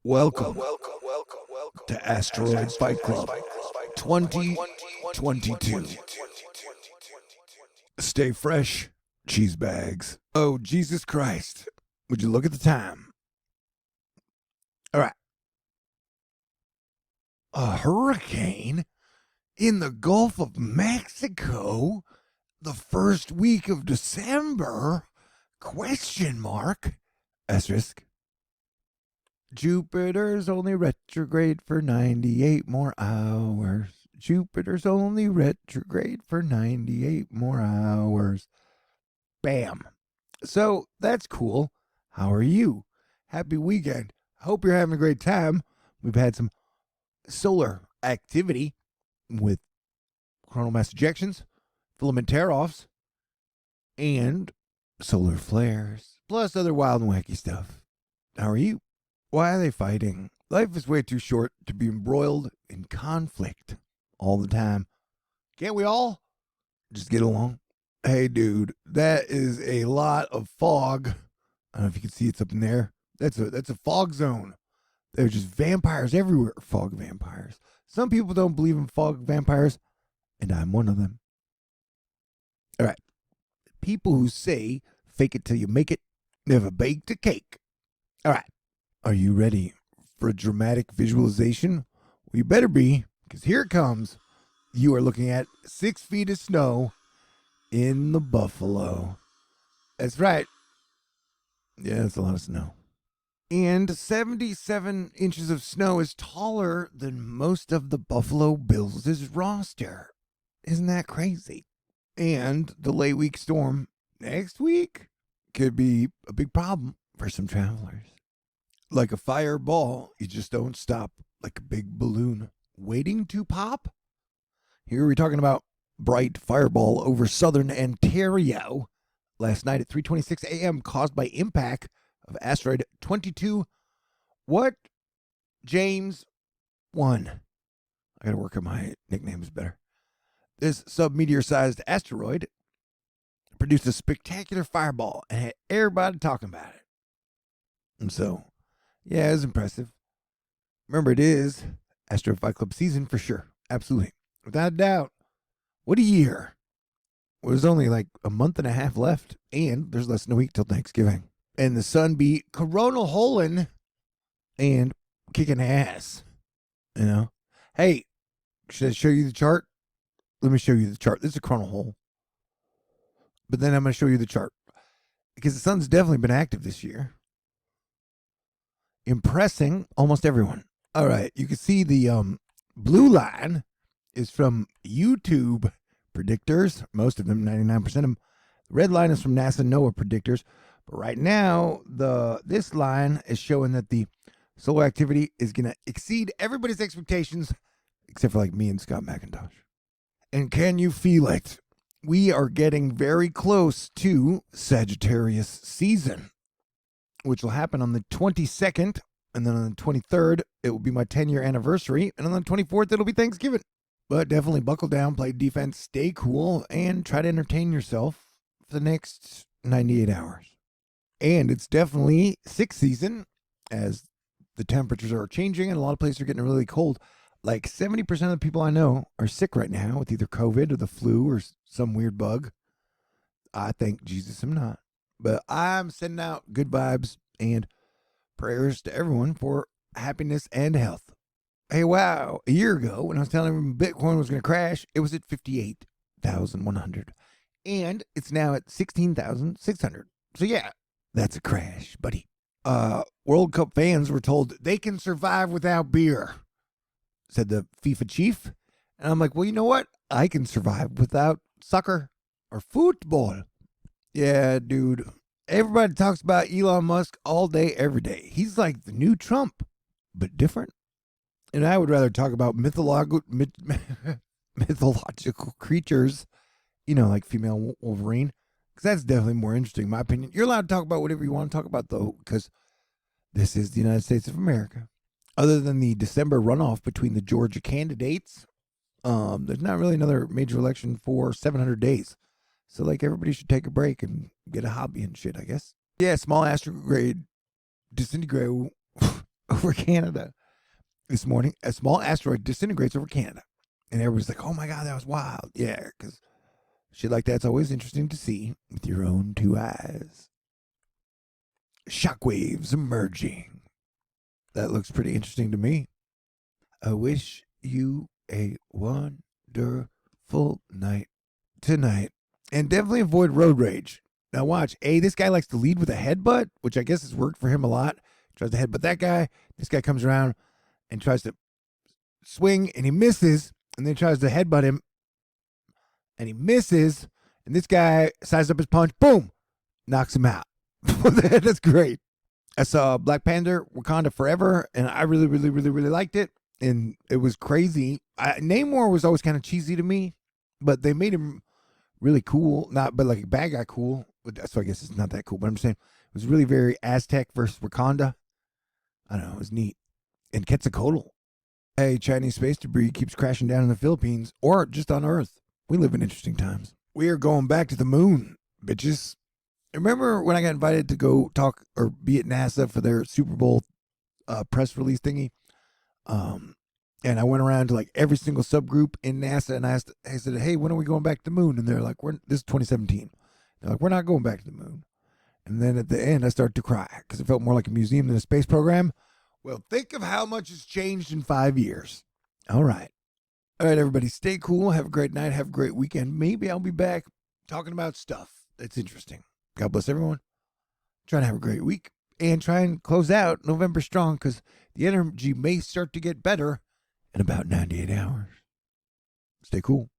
Welcome to Asteroid Fight Club 2022. Stay fresh, cheese bags. Oh, Jesus Christ. Would you look at the time? All right. A hurricane in the Gulf of Mexico the first week of December? Question mark. Asterisk. Jupiter's only retrograde for 98 more hours. Jupiter's only retrograde for 98 more hours. Bam. So that's cool. How are you? Happy weekend. Hope you're having a great time. We've had some solar activity with coronal mass ejections, filament tear-offs, and solar flares, plus other wild and wacky stuff. How are you? Why are they fighting? Life is way too short to be embroiled in conflict all the time. Can't we all just get along? Hey, dude, that is a lot of fog. I don't know if you can see it's up in there. That's a fog zone. There's just vampires everywhere. Fog vampires. Some people don't believe in fog vampires, and I'm one of them. All right. People who say fake it till you make it never baked a cake. All right. Are you ready for a dramatic visualization? Well, you better be, because here it comes. You are looking at 6 feet of snow in the Buffalo. That's right. Yeah, that's a lot of snow. And 77 inches of snow is taller than most of the Buffalo Bills' roster. Isn't that crazy? And the late week storm next week could be a big problem for some travelers. Like a fireball, you just don't stop, like a big balloon waiting to pop. Here we're talking about bright fireball over southern Ontario last night at 3:26 a.m. caused by impact of asteroid 22. What? James 1. I gotta work on my nicknames better. This submeteor-sized asteroid produced a spectacular fireball and had everybody talking about it. And so, yeah, it's impressive. Remember, it is Asteroid Fight Club season for sure. Absolutely. Without a doubt. What a year. Well, there's only like a month and a half left, and there's less than a week till Thanksgiving. And the sun be coronal holing and kicking ass. You know? Hey, should I show you the chart? Let me show you the chart. This is a coronal hole. But then I'm going to show you the chart. Because the sun's definitely been active this year. Impressing almost everyone. All right, you can see the blue line is from YouTube predictors. Most of them, 99% of them. The red line is from NASA NOAA predictors. But right now, this line is showing that the solar activity is going to exceed everybody's expectations, except for like me and Scott McIntosh. And can you feel it? We are getting very close to Sagittarius season, which will happen on the 22nd, and then on the 23rd, it will be my 10-year anniversary, and on the 24th, it'll be Thanksgiving. But definitely buckle down, play defense, stay cool, and try to entertain yourself for the next 98 hours. And it's definitely sixth season, as the temperatures are changing, and a lot of places are getting really cold. Like 70% of the people I know are sick right now with either COVID or the flu or some weird bug. I thank Jesus I'm not. But I'm sending out good vibes and prayers to everyone for happiness and health. Hey, wow. A year ago, when I was telling everyone Bitcoin was going to crash, it was at 58,100. And it's now at 16,600. So, yeah, that's a crash, buddy. World Cup fans were told they can survive without beer, said the FIFA chief. And I'm like, well, you know what? I can survive without soccer or football. Yeah, dude. Everybody talks about Elon Musk all day, every day. He's like the new Trump, but different. And I would rather talk about mythological creatures, you know, like female Wolverine, because that's definitely more interesting, in my opinion. You're allowed to talk about whatever you want to talk about, though, because this is the United States of America. Other than the December runoff between the Georgia candidates, there's not really another major election for 700 days. So, like, everybody should take a break and get a hobby and shit, I guess. Yeah, small asteroid disintegrate over Canada this morning. A small asteroid disintegrates over Canada. And everybody's like, oh my God, that was wild. Yeah, because shit like that's always interesting to see with your own two eyes. Shockwaves emerging. That looks pretty interesting to me. I wish you a wonderful night tonight. And definitely avoid road rage. Now watch. This guy likes to lead with a headbutt, which I guess has worked for him a lot. Tries to headbutt that guy. This guy comes around and tries to swing, and he misses, and then tries to headbutt him, and he misses, and this guy sizes up his punch, boom, knocks him out. That's great. I saw Black Panther, Wakanda Forever, and I really, really, really, really liked it, and it was crazy. Namor was always kind of cheesy to me, but they made him really cool, but like a bad guy cool, so I guess it's not that cool, but I'm just saying, it was really very Aztec versus Wakanda. I don't know, it was neat. And Quetzalcoatl. Hey, Chinese space debris keeps crashing down in the Philippines or just on Earth. We live in interesting times. We are going back to the moon, bitches. Remember when I got invited to go talk or be at NASA for their Super Bowl press release thingy? And I went around to like every single subgroup in NASA and I said, hey, when are we going back to the moon? And they're like, this is 2017. They're like, we're not going back to the moon. And then at the end, I started to cry because it felt more like a museum than a space program. Well, think of how much has changed in 5 years. All right. All right, everybody, stay cool. Have a great night. Have a great weekend. Maybe I'll be back talking about stuff that's interesting. God bless everyone. Try to have a great week and try and close out November strong because the energy may start to get better in about 98 hours. Stay cool.